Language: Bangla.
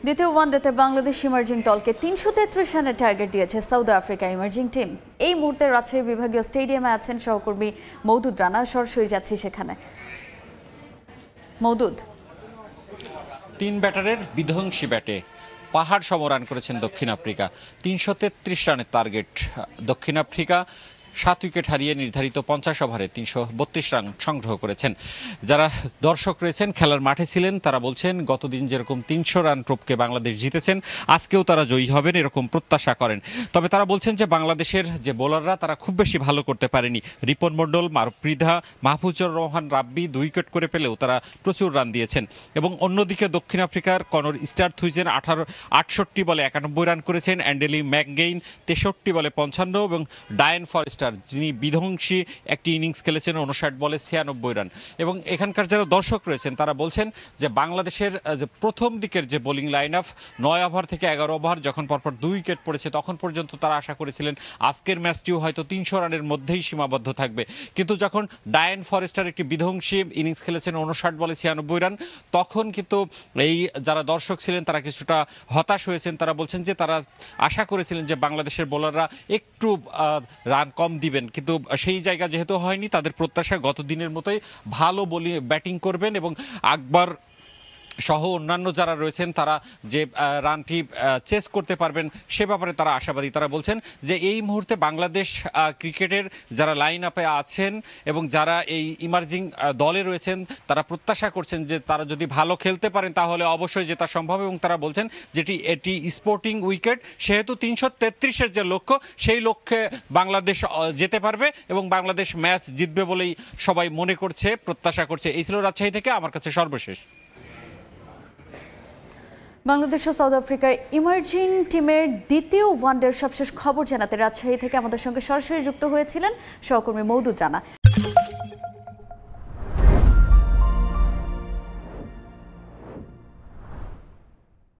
দ্বিতীয় ওয়ানডেতে বাংলাদেশ ইমার্জিং দলকে ৩৩৩ রানের টার্গেট দিয়েছে সাউথ আফ্রিকা ইমার্জিং টিম। এই মুহূর্তে রাজশাহী বিভাগীয় স্টেডিয়ামে আছেন সহকর্মী মওদুদ রানা। সরাসরি যাচ্ছি সেখানে। মওদুদ, ৩ ব্যাটারের বিধ্বংসী ব্যাটে পাহাড় সম রান করেছেন দক্ষিণ আফ্রিকা। ৩৩৩ রানের টার্গেট। দক্ষিণ আফ্রিকা ৭ উইকেট হারিয়ে নির্ধারিত ৫০ ওভারে ৩৩২ রান সংগ্রহ করেছেন। যারা দর্শক রয়েছেন, খেলার মাঠে ছিলেন, তারা বলছেন গতদিন যেরকম ৩০০ রান টপকে বাংলাদেশ জিতেছেন, আজকেও তারা জয়ী হবেন এরকম প্রত্যাশা করেন। তবে তারা বলছেন যে বাংলাদেশের যে বোলাররা তারা খুব বেশি ভালো করতে পারেনি। রিপন মণ্ডল, মারুফ মৃধা, মাহফুজুর রহমান রাব্বি ২ উইকেট করে পেলেও তারা প্রচুর রান দিয়েছেন। এবং অন্যদিকে দক্ষিণ আফ্রিকার কনর স্টার্থুইজেন ৬৮ বলে ৯১ রান করেছেন। অ্যান্ডেলি ম্যাকগেইন ৬৩ বলে ৫৫ এবং ডায়েন ফরেস্টার যিনি বিধ্বংসী একটি ইনিংস খেলেছেন ৫৯ বলে ৯৬ রান। এবং এখানকার যারা দর্শক রয়েছেন তারা বলছেন যে বাংলাদেশের যে প্রথম দিকের যে বোলিং লাইন আপ ৯ ওভার থেকে ১১ ওভার যখন পরপর ২ উইকেট পড়েছে তখন পর্যন্ত তারা আশা করেছিলেন আজকের ম্যাচটিও হয়তো ৩০০ রানের মধ্যেই সীমাবদ্ধ থাকবে। কিন্তু যখন ডায়েন ফরেস্টার একটি বিধ্বংসী ইনিংস খেলেছেন ৫৯ বলে ৯৬ রান, তখন কিন্তু এই যারা দর্শক ছিলেন তারা কিছুটা হতাশ হয়েছেন। তারা বলছেন যে তারা আশা করেছিলেন যে বাংলাদেশের বোলাররা একটু রান কম দিবেন, কিন্তু সেই জায়গা যেহেতু হয়নি, তাদের প্রত্যাশা গত দিনের মতোই ভালো ব্যাটিং করবেন এবং আকবর সহ অন্যান্য যারা রয়েছেন তারা যে রানটি চেস করতে পারবেন সে ব্যাপারে তারা আশাবাদী। তারা বলছেন যে এই মুহূর্তে বাংলাদেশ ক্রিকেটের যারা লাইন আপে আছেন এবং যারা এই ইমার্জিং দলে রয়েছেন তারা প্রত্যাশা করছেন যে তারা যদি ভালো খেলতে পারেন তাহলে অবশ্যই জেতা সম্ভব। এবং তারা বলছেন যেটি এটি স্পোর্টিং উইকেট, সেহেতু ৩৩৩-এর যে লক্ষ্য সেই লক্ষ্যে বাংলাদেশ যেতে পারবে এবং বাংলাদেশ ম্যাচ জিতবে বলেই সবাই মনে করছে, প্রত্যাশা করছে। এই ছিল রাজশাহী থেকে আমার কাছে সর্বশেষ। বাংলাদেশ ও সাউথ আফ্রিকার ইমার্জিং টিমের দ্বিতীয় ওয়ানডের সবশেষ খবর জানাতে রাজশাহী থেকে আমাদের সঙ্গে সরাসরি যুক্ত হয়েছিলেন সহকর্মী মওদুদ রানা।